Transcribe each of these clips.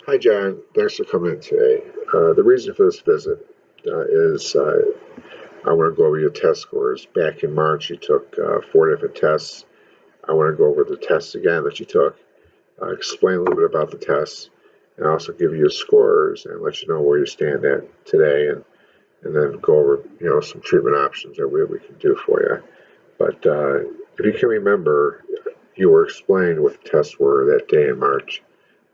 Hi, John. Thanks for coming in today. The reason for this visit is I want to go over your test scores. Back in March, you took 4 different tests. I want to go over the tests again that you took, explain a little bit about the tests, and also give you your scores and let you know where you stand at today, and then go over some treatment options that we can do for you. But if you can remember, you were explained what the tests were that day in March.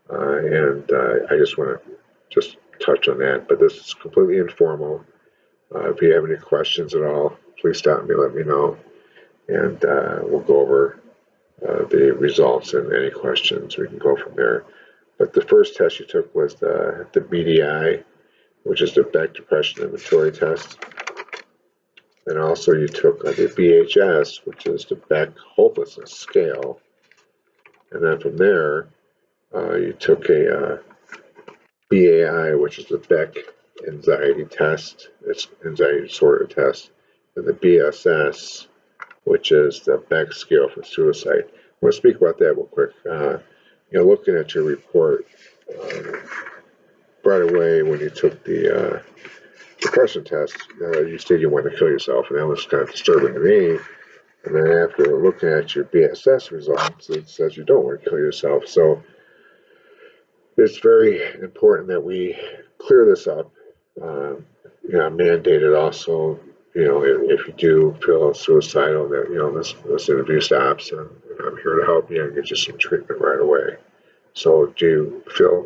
And I just want to just touch on that, but this is completely informal. If you have any questions at all, please stop me, let me know, and we'll go over the results and any questions. We can go from there. But the first test you took was the BDI, which is the Beck Depression Inventory test. And also you took the BHS, which is the Beck Hopelessness Scale. And then from there, you took a BAI, which is the Beck Anxiety Test. It's Anxiety Disorder Test. And the BSS, which is the Beck Scale for Suicide. I want to speak about that real quick. Looking at your report, right away when you took the depression test, you stated you wanted to kill yourself, and that was kind of disturbing to me. And then after looking at your BSS results, it says you don't want to kill yourself. So it's very important that we clear this up. Mandated also, if you do feel suicidal, that, this interview stops, and I'm here to help you and get you some treatment right away. So do you feel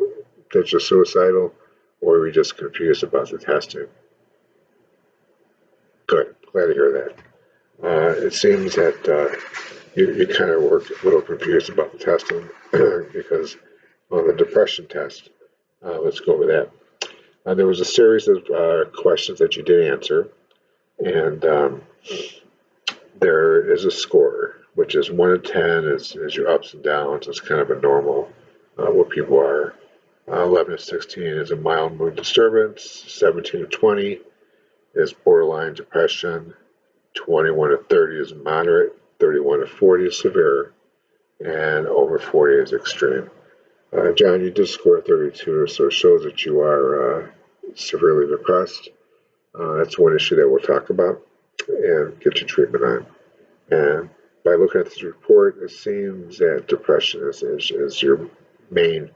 that you're suicidal, or are we just confused about the testing? Good, glad to hear that. It seems that you kind of were a little confused about the testing because on the depression test, let's go over that. There was a series of questions that you did answer, and there is a score, which is 1 to 10 is your ups and downs. It's kind of a normal where people are. 11 to 16 is a mild mood disturbance. 17 to 20 is borderline depression. 21 to 30 is moderate. 31 to 40 is severe, and over 40 is extreme. John, you did score 32, so it shows that you are severely depressed. That's one issue that we'll talk about and get your treatment on. And by looking at this report, it seems that depression is your main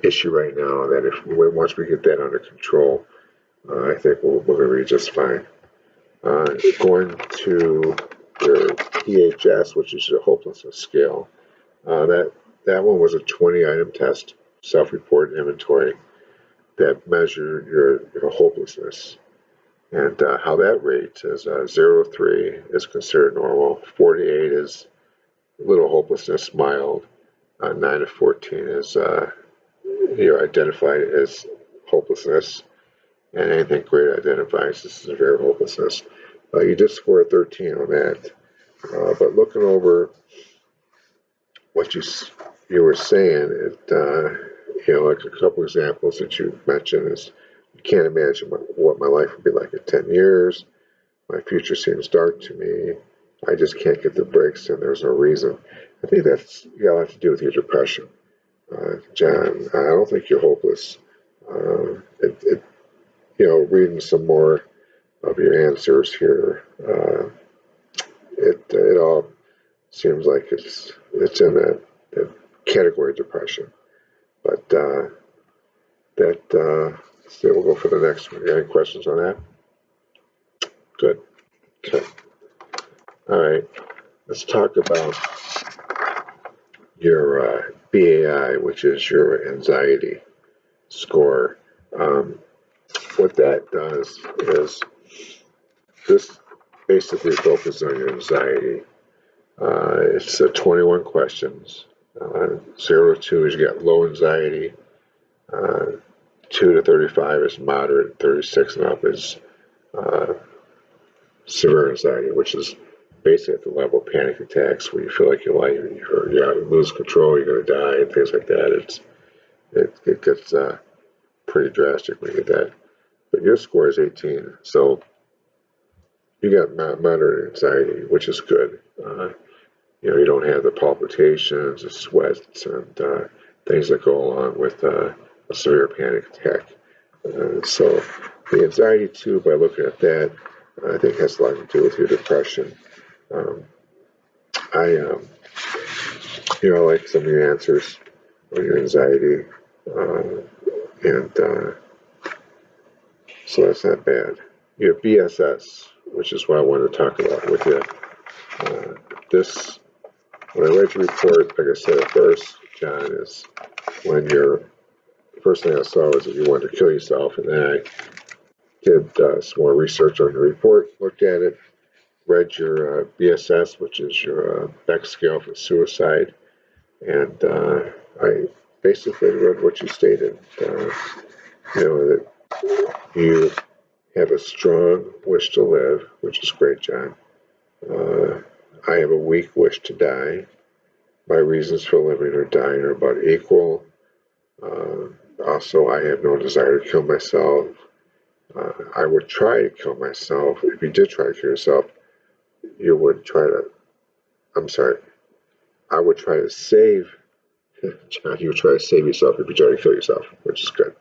issue right now. That once we get that under control, I think we're going to be just fine. Going to your PHS, which is your hopelessness scale, that one was a 20-item test, self-report inventory, that measured your hopelessness. And how that rates is 0 to 3 is considered normal, 48 is little hopelessness, mild, 9 to 14 is identified as hopelessness, and anything greater identifies as severe hopelessness. You did score a 13 on that, but looking over what you were saying, like a couple examples that you mentioned is, you can't imagine what my life would be like in 10 years. My future seems dark to me. I just can't get the breaks, and there's no reason. I think that's got a lot to do with your depression. John, I don't think you're hopeless. Reading some more of your answers here, it all seems like it's in that category of depression. But so we'll go for the next one. Any questions on that? Good. Okay. All right. Let's talk about your BAI, which is your anxiety score. What that does is this basically focuses on your anxiety. It's 21 questions. 0 to 2 is you got low anxiety. 2 to 35 is moderate. 36 and up is severe anxiety, which is basically at the level of panic attacks, where you feel like you lose control, you're going to die, and things like that. It gets pretty drastic when you get that. But your score is 18, so you got moderate anxiety, which is good. You don't have the palpitations, the sweats, and that things that go along with a severe panic attack. So the anxiety too, by looking at that, I think has a lot to do with your depression. Um, I like some of your answers on your anxiety, and so that's not bad. You have BSS, which is what I wanted to talk about with you. This, when I read your report, like I said at first, John, is when the first thing I saw was that you wanted to kill yourself, and then I did some more research on your report, looked at it, read your BSS, which is your Beck scale for suicide, and I basically read what you stated. That you have a strong wish to live, which is great, John. I have a weak wish to die. My reasons for living or dying are about equal. Also, I have no desire to kill myself. I would try to kill myself. If you did try to kill yourself, you would try to, I'm sorry, I would try to save, John, you would try to save yourself if you try to kill yourself, which is good.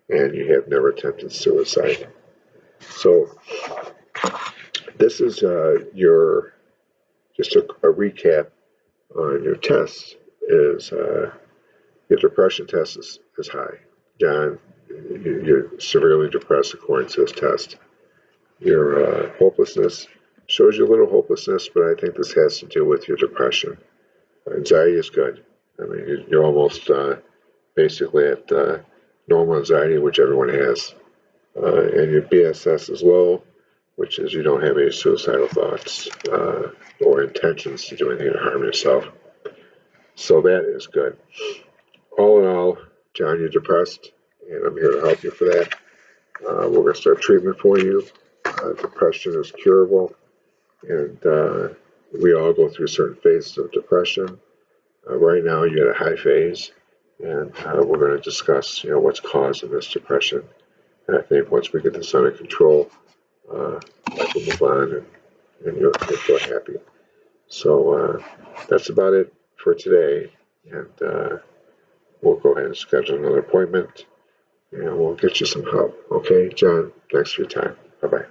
And you have never attempted suicide. So this is just a recap on your test is your depression test is high. John, you're severely depressed according to this test. Your hopelessness shows you a little hopelessness, but I think this has to do with your depression. Anxiety is good. I mean, you're almost basically at normal anxiety, which everyone has. And your BSS is low, which is you don't have any suicidal thoughts or intentions to do anything to harm yourself. So that is good. All in all, John, you're depressed, and I'm here to help you for that. We're going to start treatment for you. Depression is curable, and we all go through certain phases of depression. Right now, you're at a high phase, and we're going to discuss, what's causing this depression. And I think once we get this under control, I can move on, and you'll feel happy. So that's about it for today, and we'll go ahead and schedule another appointment, and we'll get you some help. Okay, John, thanks for your time. Bye-bye.